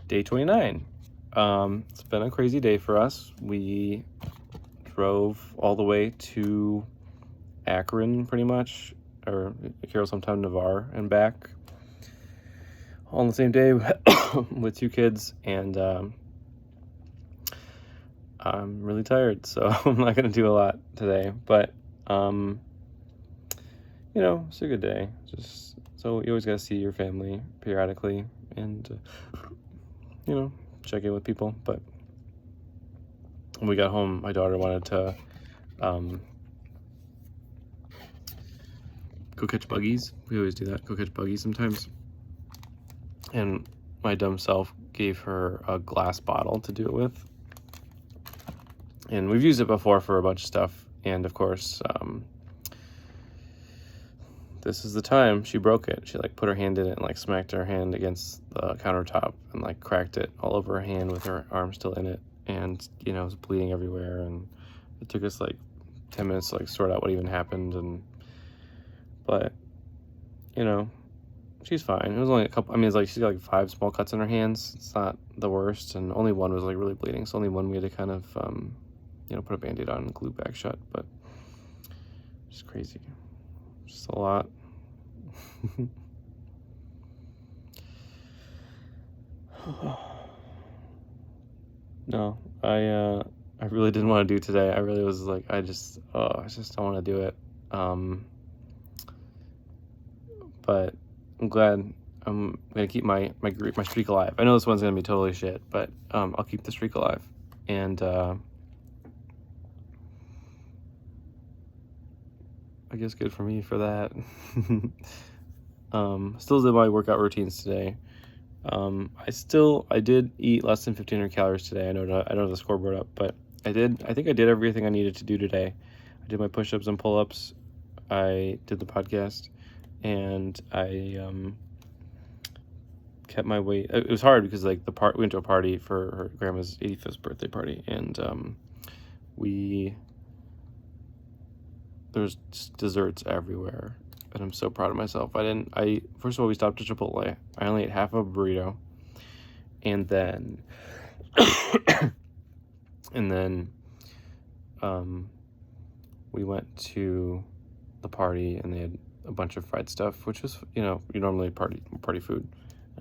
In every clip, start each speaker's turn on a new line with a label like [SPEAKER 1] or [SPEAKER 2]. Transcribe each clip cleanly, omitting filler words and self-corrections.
[SPEAKER 1] Day 29. It's been a crazy day for us. We drove all the way to Akron, pretty much, or Carroll sometime Navarre and back, all on the same day with two kids, and I'm really tired, so I'm not going to do a lot today, but it's a good day. Just so you always got to see your family periodically and check in with people. But when we got home, my daughter wanted to go catch buggies. We always do that, go catch buggies sometimes. And my dumb self gave her a glass bottle to do it with. And we've used it before for a bunch of stuff. And of course, this is the time she broke it. She put her hand in it and smacked her hand against the countertop and cracked it all over her hand with her arm still in it. And, it was bleeding everywhere. And it took us 10 minutes to sort out what even happened. But, she's fine. It was only a couple, she's got 5 small cuts on her hands. It's not the worst. And only one was really bleeding. So only one we had to kind of, put a Band-Aid on and glue back shut. But it's crazy. Just a lot. No, I really didn't want to do today. I really was I just don't want to do it. But I'm glad. I'm gonna keep my streak alive. I know this one's gonna be totally shit, but I'll keep the streak alive. And I guess good for me for that. Still did my workout routines today. I did eat less than 1,500 calories today. I don't have the scoreboard up, but I think I did everything I needed to do today. I did my push-ups and pull-ups. I did the podcast, and I kept my weight. It was hard because we went to a party for her grandma's 85th birthday party, and there's desserts everywhere. And I'm so proud of myself. First of all, we stopped at Chipotle. I only ate half of a burrito. And then, we went to the party and they had a bunch of fried stuff, which was, you normally party food.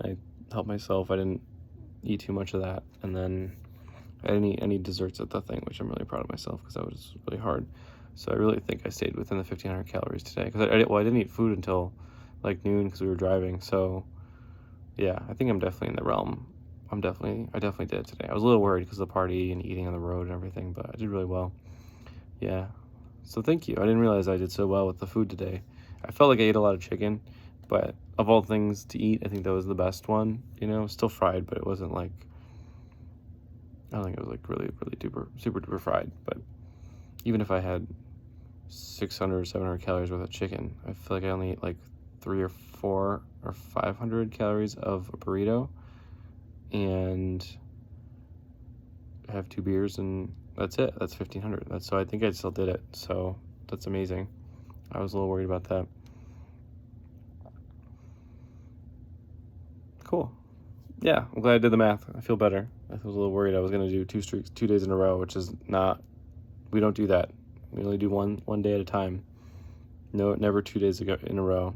[SPEAKER 1] I helped myself. I didn't eat too much of that. And then I didn't eat any desserts at the thing, which I'm really proud of myself because that was really hard. So I really think I stayed within the 1,500 calories today because I didn't eat food until noon because we were driving. So yeah, I think I'm definitely in the realm. I definitely did it today. I was a little worried because of the party and eating on the road and everything, but I did really well. Yeah. So thank you. I didn't realize I did so well with the food today. I felt like I ate a lot of chicken, but of all things to eat, I think that was the best one. Still fried, but it wasn't I don't think it was really, really super duper fried. But even if I had 600 or 700 calories worth of chicken, I feel like I only ate 3 or 4 or 500 calories of a burrito and have 2 beers, and that's it. That's 1,500. So I think I still did it. So that's amazing. I was a little worried about that. Cool. Yeah, I'm glad I did the math. I feel better. I was a little worried I was going to do 2 streaks, 2 days in a row, which is not, we don't do that. We only do one day at a time. No, never 2 days in a row.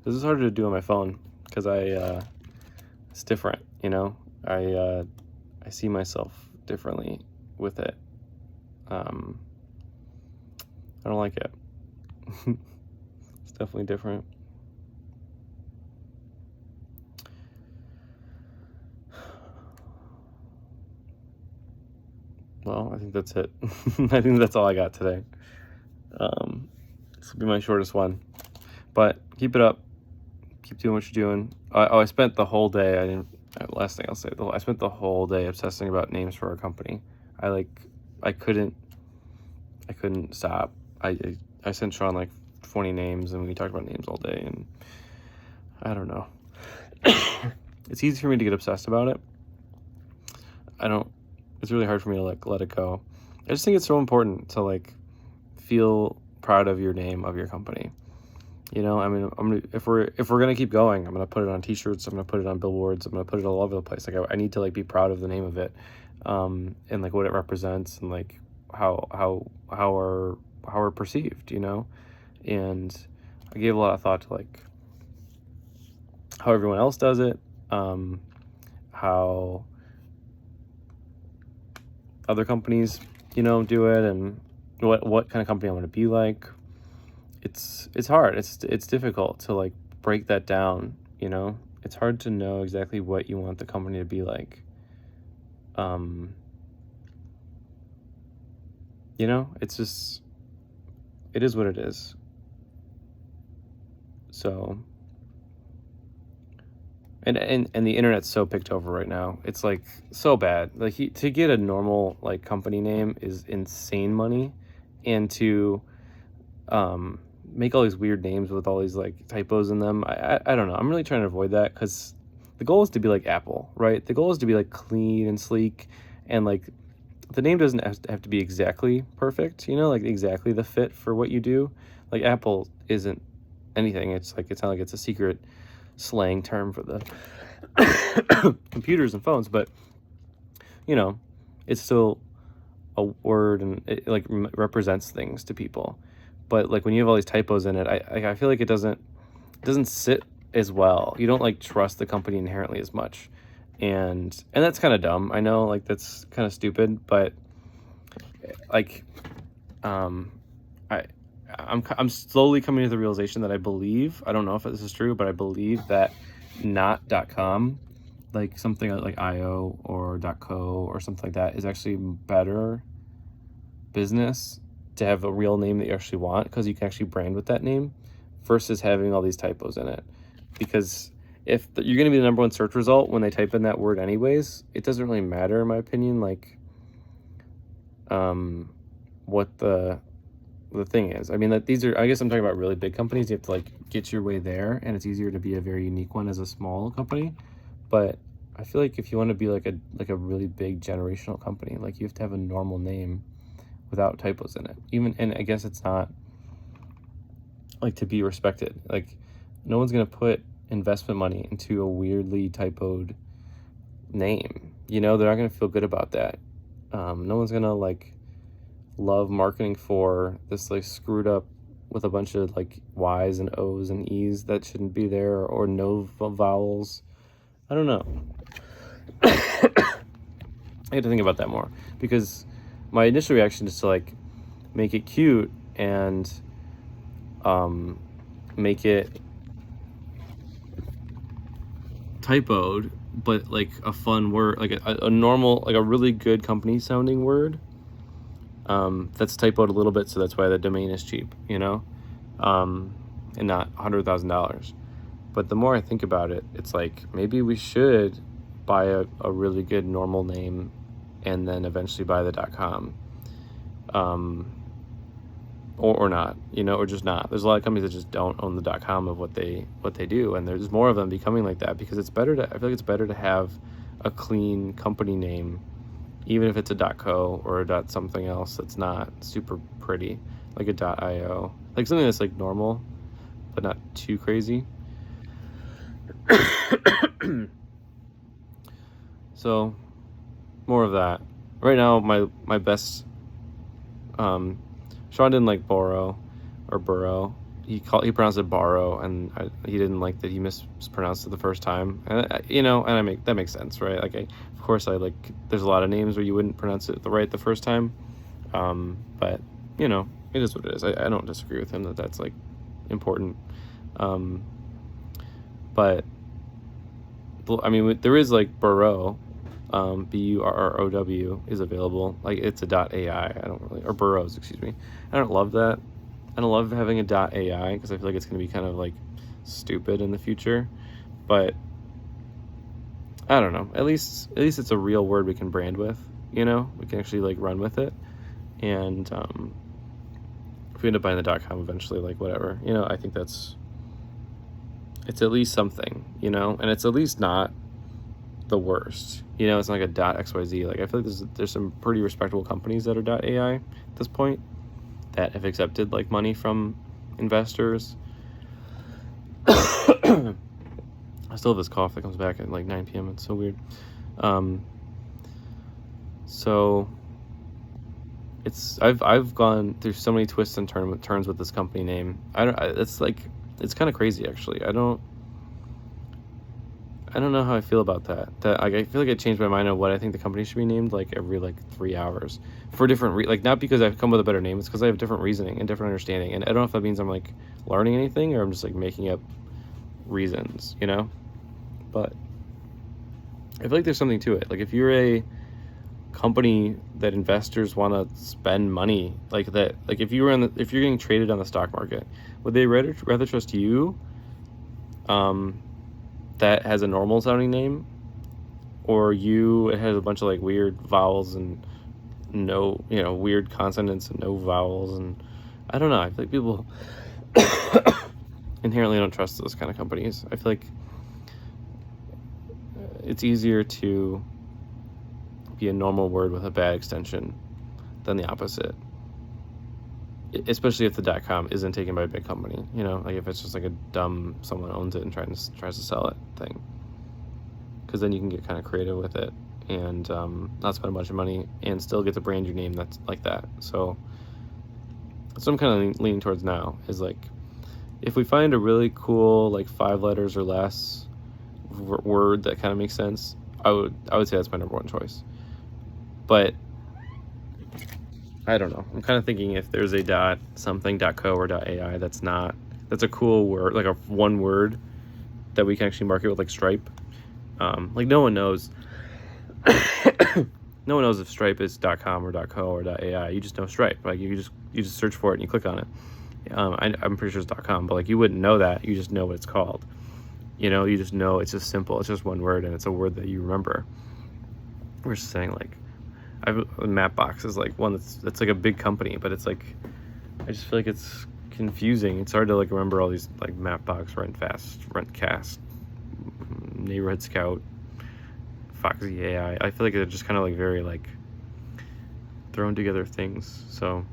[SPEAKER 1] This is harder to do on my phone because it's different, I see myself differently with it. I don't like it. It's definitely different. Well, I think that's it. I think that's all I got today. This will be my shortest one. But keep it up. Keep doing what you're doing. I spent the whole day, last thing I'll say, I spent the whole day obsessing about names for our company. I couldn't stop. I sent Sean 20 names, and we talked about names all day, and I don't know. It's easy for me to get obsessed about it. It's really hard for me to let it go. I just think it's so important to feel proud of your name, of your company. You know, I mean, if we're gonna keep going, I'm gonna put it on T-shirts. I'm gonna put it on billboards. I'm gonna put it all over the place. Like I need to like be proud of the name of it, and like what it represents, and like how we're perceived. You know, and I gave a lot of thought to like how everyone else does it, how other companies, you know, do it, and what kind of company I want to be like. It's hard. It's difficult to like break that down, you know? It's hard to know exactly what you want the company to be like. You know, it's just, it is what it is. So, and the internet's so picked over right now. It's like so bad. Like to get a normal like company name is insane money, and to make all these weird names with all these like typos in them, I don't know. I'm really trying to avoid that, because the goal is to be like Apple, right? The goal is to be like clean and sleek, and like the name doesn't have to be exactly perfect, you know, like exactly the fit for what you do. Like Apple isn't anything. It's like, it's not like it's a secret slang term for the computers and phones, but you know, it's still a word, and it like represents things to people. But like when you have all these typos in it, I feel like it doesn't sit as well. You don't like trust the company inherently as much, and that's kind of dumb. I know, like that's kind of stupid, but like I'm slowly coming to the realization that I don't know if this is true, but I believe that not.com, like something like .io or .co or something like that, is actually better business to have a real name that you actually want, because you can actually brand with that name, versus having all these typos in it. Because if you're going to be the #1 search result when they type in that word anyways, it doesn't really matter, in my opinion, like what the thing is. I mean, that these are, I guess I'm talking about really big companies. You have to like get your way there, and it's easier to be a very unique one as a small company. But I feel like if you want to be like a really big generational company, like you have to have a normal name without typos in it. Even, and I guess it's not like to be respected. Like no one's gonna put investment money into a weirdly typoed name. You know, they're not gonna feel good about that. No one's gonna like love marketing for this like screwed up with a bunch of like Y's and O's and E's that shouldn't be there, or no vowels. I don't know. I had to think about that more, because my initial reaction is to like make it cute and make it typoed, but like a fun word, like a normal, like a really good company sounding word, that's typoed a little bit, so that's why the domain is cheap, you know, and not $100,000. But the more I think about it, it's like maybe we should buy a really good normal name, and then eventually buy the .com, or not, you know, or just not. There's a lot of companies that just don't own the .com of what they do, and there's more of them becoming like that, because it's better to, I feel like it's better to have a clean company name, even if it's a .co or a something else that's not super pretty, like a .io, like something that's like normal but not too crazy. So more of that. Right now, my best, Sean didn't like Borrow or Burrow. He pronounced it Borrow, and he didn't like that he mispronounced it the first time. And you know, and that makes sense, right? Like of course I like, there's a lot of names where you wouldn't pronounce it right the first time. But you know, it is what it is. I don't disagree with him that that's like important. But I mean, there is like Burrow, Burrow is available. Like it's a .ai. I don't really, or Burrows, excuse me. I don't love that. I don't love having a .ai, because I feel like it's going to be kind of like stupid in the future. But I don't know. At least it's a real word we can brand with. You know, we can actually like run with it. And if we end up buying the .com eventually, like whatever, you know, I think it's at least something, you know, and it's at least not the worst, you know. It's not like a .xyz. Like I feel like there's some pretty respectable companies that are .ai at this point that have accepted like money from investors. I still have this cough that comes back at like 9 p.m. It's so weird. So I've gone through so many twists and turns with this company name. It's kind of crazy actually. I don't know how I feel about that. I feel like I changed my mind on what I think the company should be named like every 3 hours for different like, not because I've come with a better name. It's because I have different reasoning and different understanding. And I don't know if that means I'm like learning anything or I'm just like making up reasons, But I feel like there's something to it. Like if you're a company that investors want to spend money like that, like if you're getting traded on the stock market, would they rather trust you that has a normal sounding name, or you it has a bunch of like weird vowels and no weird consonants and no vowels? And I don't know, I feel like people inherently don't trust those kind of companies. I feel like it's easier to be a normal word with a bad extension than the opposite, especially if the .com isn't taken by a big company, like if it's just like a dumb someone owns it and tries to sell it thing, because then you can get kind of creative with it and not spend a bunch of money and still get to brand your name that's like that. So that's what I'm kind of leaning towards now, is like if we find a really cool like 5 letters or less word that kind of makes sense, I would say that's my number one choice. But I don't know. I'm kind of thinking if there's a .something.co or .ai that's a cool word, like a one word that we can actually market with, like Stripe. Like no one knows if Stripe is .com or .co or .ai. You just know Stripe. Like you just search for it and you click on it. I'm pretty sure it's .com, but like you wouldn't know that. You just know what it's called. You just know it's just simple. It's just one word and it's a word that you remember. We're just saying like Mapbox is like one that's like a big company, but it's like I just feel like it's confusing. It's hard to like remember all these like Mapbox, Rentcast, Neighborhood Scout, Foxy AI. I feel like they're just kind of like very like thrown together things. So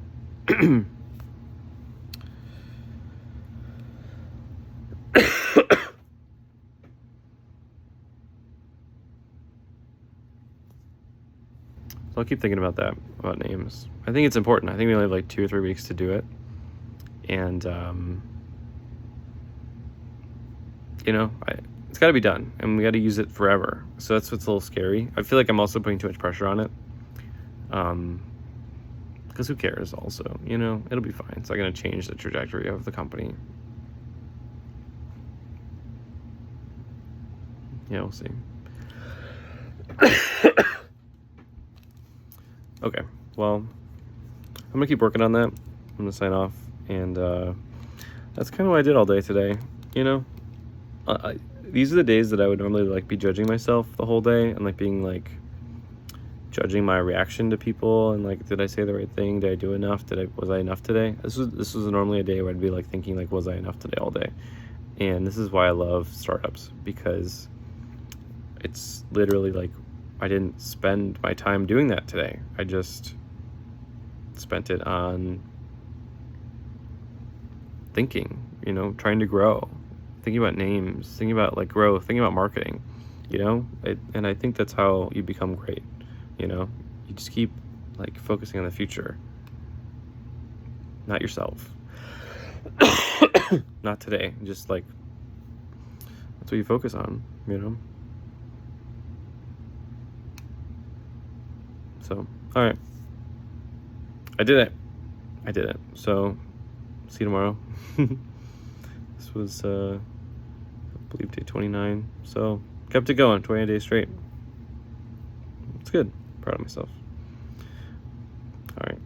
[SPEAKER 1] I'll keep thinking about that, about names. I think it's important. I think we only have like 2 or 3 weeks to do it. And, it's got to be done. And we got to use it forever. So that's what's a little scary. I feel like I'm also putting too much pressure on it. Because who cares also? It'll be fine. It's not going to change the trajectory of the company. Yeah, we'll see. Okay, well, I'm gonna keep working on that. I'm gonna sign off, and that's kind of what I did all day today. These are the days that I would normally like be judging myself the whole day and like being like judging my reaction to people and like, did I say the right thing? Did I do enough? Was I enough today? This was normally a day where I'd be like thinking like, was I enough today all day? And this is why I love startups, because it's literally like I didn't spend my time doing that today. I just spent it on thinking, trying to grow, thinking about names, thinking about like growth, thinking about marketing, and I think that's how you become great. You just keep like focusing on the future, not yourself. Not today. Just like that's what you focus on, So, all right. I did it. So, see you tomorrow. This was, I believe, day 29. So, kept it going 28 days straight. It's good. Proud of myself. All right.